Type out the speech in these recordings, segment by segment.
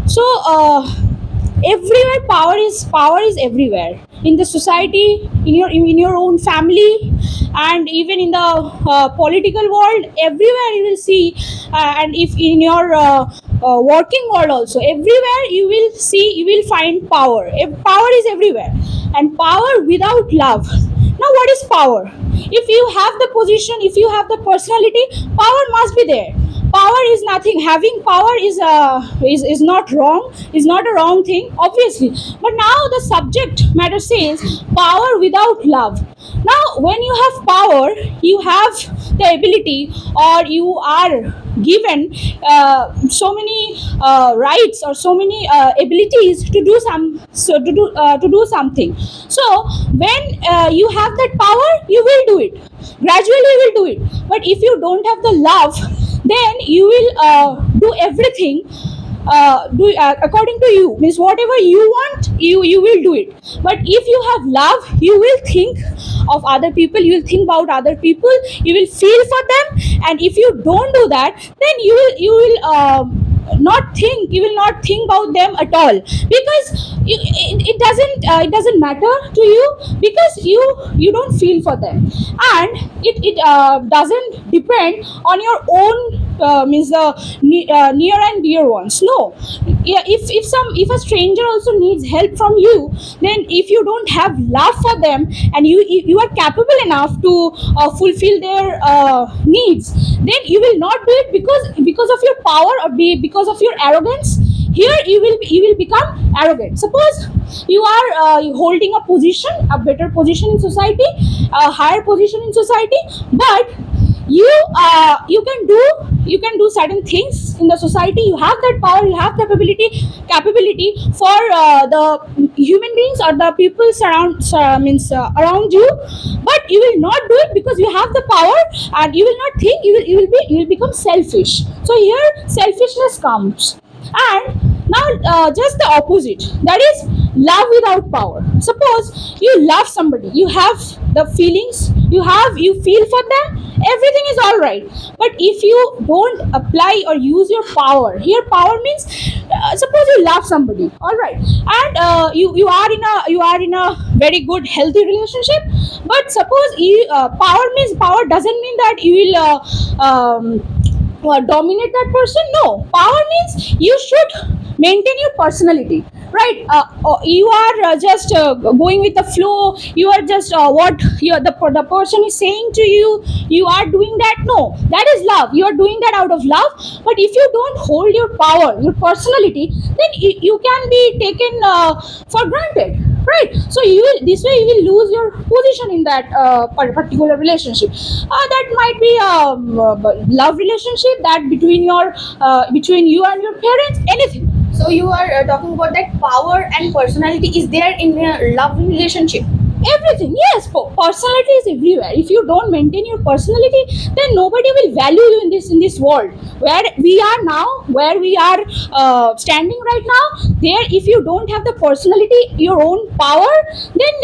So everywhere power is everywhere in the society, in your own family, and even in the political world. Everywhere you will see, and if in your working world also, everywhere you will find power. Power is everywhere, and power without love. Now, what is power? If you have the position, if you have the personality, power must be there. Power is nothing. Having power is not wrong, is not a wrong thing, obviously. But now the subject matter says power without love. Now, when you have power, you have the ability, or you are given so many rights, or so many abilities to do to do something. So when you have that power, you will do it. Gradually you will do it. But if you don't have the love, then you will do everything according to you, means whatever you want, you will do it. But if you have love, you will think of other people, you will think about other people, you will feel for them. And if you don't do that, then you will not think about them at all, because it doesn't matter to you, because you don't feel for them. And it doesn't depend on your own, means the near and dear ones. No. Yeah, if a stranger also needs help from you, then if you don't have love for them, and you are capable enough to fulfill their needs, then you will not do it, because of your power, or because of your arrogance. Here you will become arrogant. Suppose you are holding a position, a better position in society, a higher position in society, but you can do certain things in the society. You have that power, you have the capability for the human beings, or the people around you, but you will not do it because you have the power, and you will not think, you will become selfish. So here selfishness comes. And now, just the opposite, that is love without power. Suppose you love somebody, you have the feelings, you feel for them, everything is all right. But if you don't apply or use your power, here power means, suppose you love somebody, all right, and you are in a very good healthy relationship. But suppose power doesn't mean that you will dominate that person. No, power means you should maintain your personality, right? You are just going with the flow, you are just the person is saying to you, you are doing that. No, that is love, you are doing that out of love. But if you don't hold your power, your personality, then you can be taken for granted, right? So this way you will lose your position in that particular relationship. That might be a love relationship, that between you and your parents, anything. So you are talking about that power and personality is there in a love relationship. Everything, yes. Personality is everywhere. If you don't maintain your personality, then nobody will value you in this world where we are now, where we are standing right now. There, if you don't have the personality, your own power, then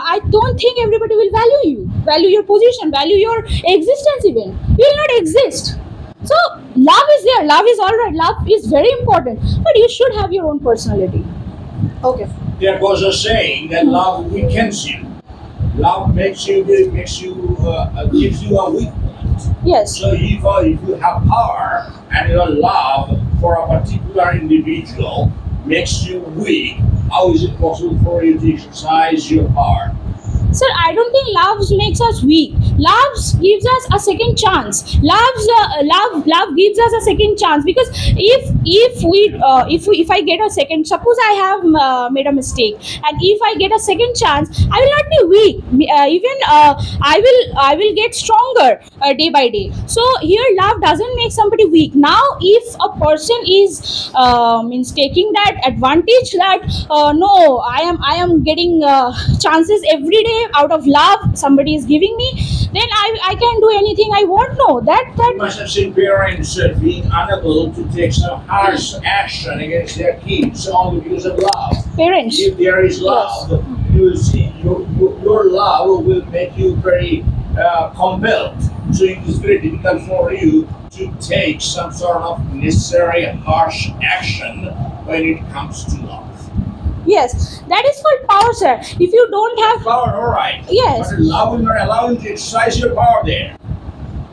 I don't think everybody will value your position, value your existence. Even you will not exist. So love is there, love is all right, love is very important, but you should have your own personality. Okay. There goes a saying that love weakens you. Love makes you gives you a weak point. Yes. So if you have power and your love for a particular individual makes you weak, how is it possible for you to exercise your power? Sir, I don't think love makes us weak. Love gives us a second chance. Love gives us a second chance, because if I get a second, suppose I have made a mistake, and if I get a second chance, I will not be weak. Even I will get stronger day by day. So here love doesn't make somebody weak. Now, if a person is means taking that advantage, that no, I am getting chances every day out of love somebody is giving me, then I can do anything I want. No, that You must have seen parents being unable to take some harsh action against their kids only because of love. parents. If there is love, you will see your love will make you very compelled So it is very difficult for you to take some sort of necessary harsh action when it comes to love. Yes, that is called power, sir. If you don't have, Power, all right. yes, But love will not allow you to exercise your power there.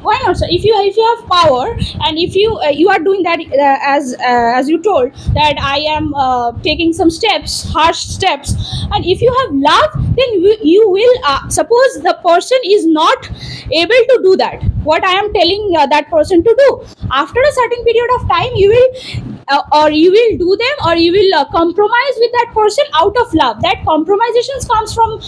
why not, sir? If you have power, and if you are doing that, as you told that I am taking some steps, harsh steps, and if you have love, then you will suppose the person is not able to do that, what I am telling that person to do, after a certain period of time you will or you will do them, or you will compromise with that person out of love. That compromisations comes from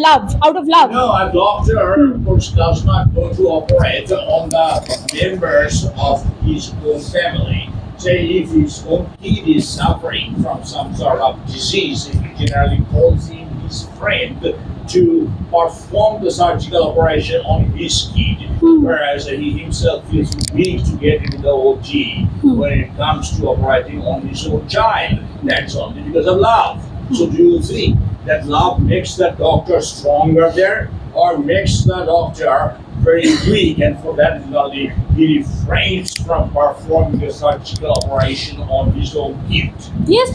love, out of love. No, a doctor, of course, does not go to operate on the members of his own family. Say, if his own kid is suffering from some sort of disease, he generally calls in his friend to perform the surgical operation on his kid, whereas he himself feels weak to get into the OT when it comes to operating on his own child. That's only because of love. So do you think that love makes the doctor stronger there, or makes the doctor very weak, and for that reason he refrains from performing the surgical operation on his own kid? Yes,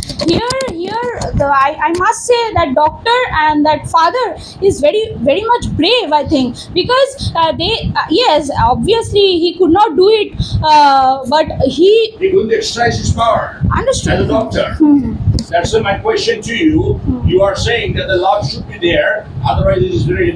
I must say that doctor and that father is very much brave, I think, because they yes, obviously he could not do it, but he He couldn't exercise his power understood. as a doctor. That's my question to you. You are saying that the love should be there, otherwise it is very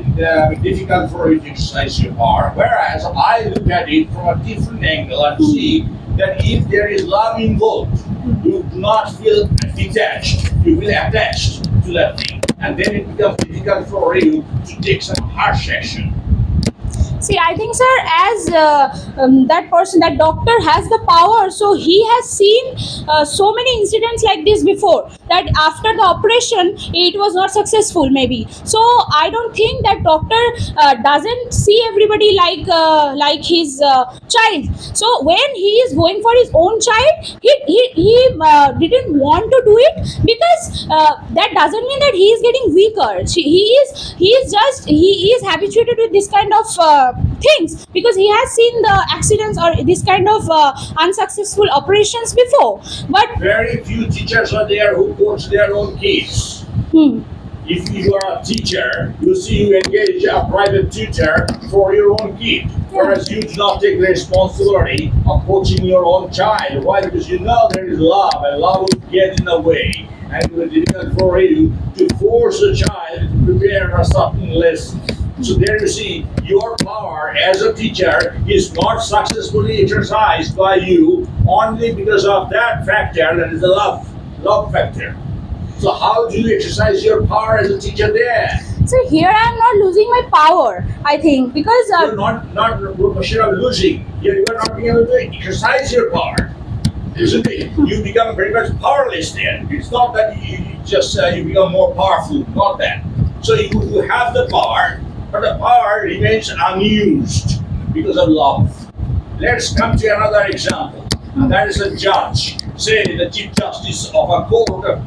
difficult for you to exercise your power. Whereas I look at it from a different angle and see that if there is love involved, you do not feel detached, you feel attached to that thing. And then it becomes difficult for you to take some harsh action. See, I think, sir, as that person, that doctor has the power, so he has seen so many incidents like this before. That after the operation, it was not successful, maybe. So I don't think that doctor doesn't see everybody like his child. So when he is going for his own child, he didn't want to do it, because that doesn't mean that he is getting weaker. He is habituated with this kind of things, because he has seen the accidents or this kind of unsuccessful operations before. But Very few teachers are there who coach their own kids. If you are a teacher, you see you engage a private tutor for your own kid, whereas you do not take the responsibility of coaching your own child. Why? Because you know there is love, and love will get in the way, and it will be difficult for you to force a child to prepare a certain lesson. So there you see, your power as a teacher is not successfully exercised by you only because of that factor, that is the love factor. So how do you exercise your power as a teacher there? so here I am not losing my power, I think, because You're not a question of losing. You are not being able to exercise your power. Isn't it? You become very much powerless then. It's not that you just you become more powerful. Not that. So you have the power, but the power remains unused because of love. Let's come to another example. That is a judge. Say the Chief Justice of a court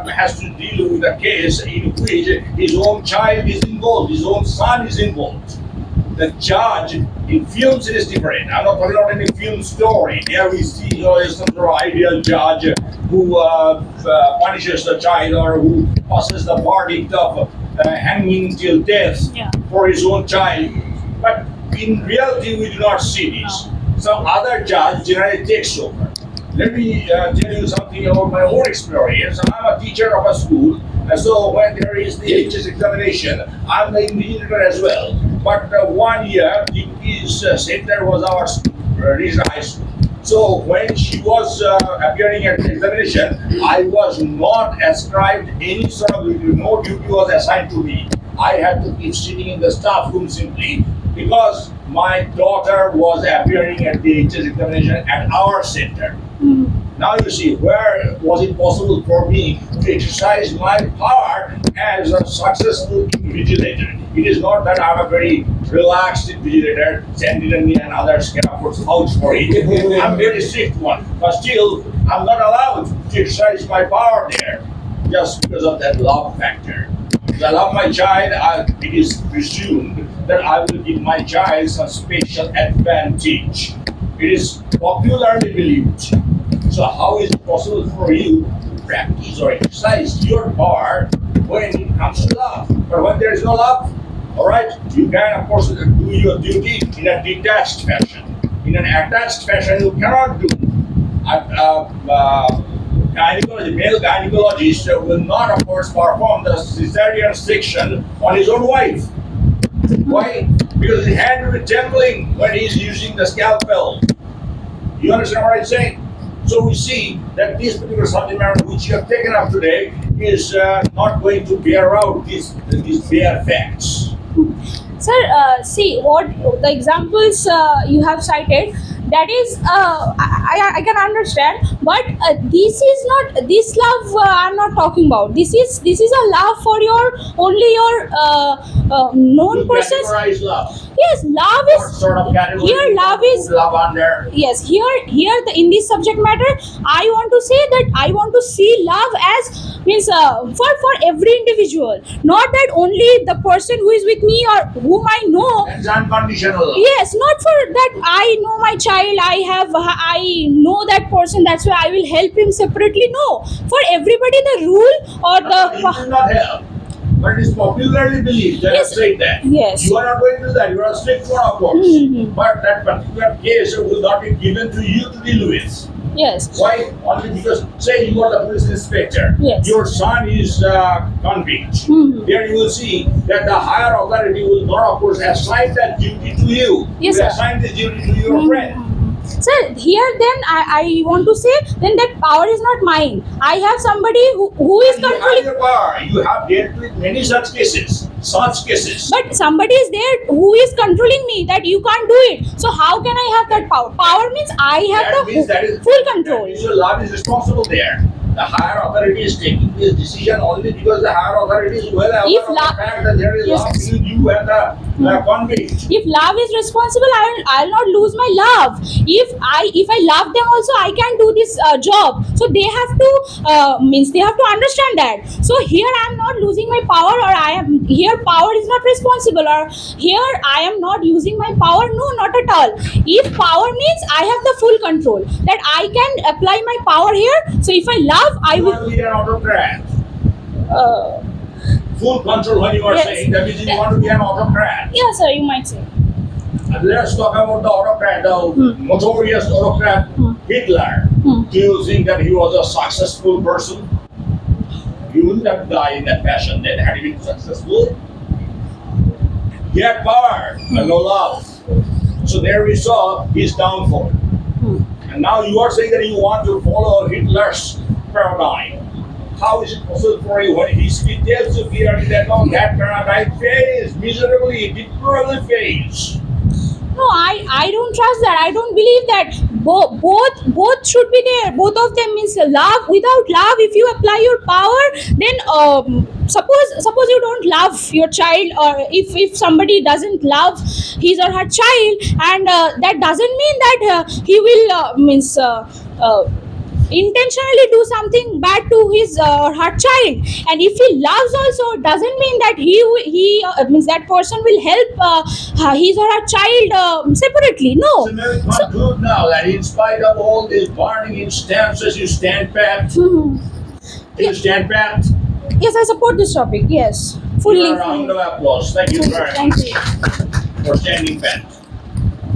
has to deal with a case in which his own child is involved, his own son is involved. The judge in films it is different. I'm not talking about any film story. There we see some sort of ideal judge who punishes the child, or who passes the verdict of hanging till death for his own child. But in reality, we do not see this. Some other judge generally takes over. Let me tell you something about my own experience. I'm a teacher of a school, and so when there is the HS examination, I'm the invigilator as well. But 1 year, his center was our regional high school. So when she was appearing at the examination, I was not ascribed any sort of duty. No duty was assigned to me. I had to keep sitting in the staff room simply because my daughter was appearing at the HS examination at our center. Now you see, where was it possible for me to exercise my power as a successful invigilator? It is not that I'm a very relaxed invigilator, Sandy and others can of course vouch for it. I'm a very strict one, but still I'm not allowed to exercise my power there just because of that love factor. I love my child, it is presumed that I will give my child some special advantage. It is popularly believed. So how is it possible for you to practice or exercise your part when it comes to love? But when there is no love, all right, you can of course do your duty in a detached fashion. In an attached fashion, you cannot do. Gynecology, male gynecologist will not, of course, perform the cesarean section on his own wife. Why? Because his hand will be trembling when he is using the scalpel. You understand what I'm saying? So we see that this particular subject matter which you have taken up today is not going to bear out these bare facts. Sir, see what the examples you have cited. That is, I can understand, but this is not this love I'm not talking about. This is a love for your only your known You persons. categorize love. Yes, love What is sort of category here. you Love put is love under? yes. Here in this subject matter, I want to say that I want to see love as means for every individual, not that only the person who is with me or whom I know. That's unconditional. Yes, not for that I know my child, I know that person, that's why I will help him separately. No, for everybody the rule or You the will not help. But it is popularly believed that Yes. I say that. Yes. You are not going to do that. You are a strict one, of course. Mhm. But that particular case will not be given to you to deal with. yes. Why? Only because, say you are the police inspector, Yes. your son is convict. Mhm. There you will see that the higher authority will not, of course, assign that duty to you. Yes, will sir. assign this duty to your friend. Sir, here then I want to say then that power is not mine. I have somebody who is You have controlling. your power. You have dealt with many such cases. Such cases. But somebody is there who is controlling me that you can't do it. So how can I have that power? Power means I have That means the that is full That control. means your love is responsible there. The higher authority is taking this decision only because the higher authority is well aware If of la- the fact that there is Yes, love yes. between you and the convict. If love is responsible, I'll not lose my love. If I love them also, I can do this job. So they have to means they have to understand that. So here I am not losing my power, or I am here power is not responsible, or here I am not using my power. No, not at all. If power means I have the full control that I can apply my power here. So if I love, I You want will. to be an autocrat. Uh, Full control when you are Yes. saying that means you want to be an autocrat. yeah, sir, you might say. And let's talk about the autocrat, the notorious autocrat Hitler. Do you think that he was a successful person? He wouldn't have died in that fashion then had he been successful. He had power and no love. So there we saw his downfall. And now you are saying that you want to follow Hitler's paradigm. How is it possible for you when he tells you clearly that no, that paradigm fails miserably, deplorably fails? No, I don't trust that. I don't believe that. Both should be there. Both of them means love. Without love, if you apply your power, then suppose you don't love your child, or if somebody doesn't love his or her child, and that doesn't mean that he will intentionally do something bad to his or her child. And if he loves also, doesn't mean that he means that person will help his or her child separately. No. So may we conclude now that in spite of all these burning instances, you stand pat. Mhm. You stand pat. Yes, I support this topic. Yes, Give fully. a round of applause. Thank you very Thank much you. for standing pat.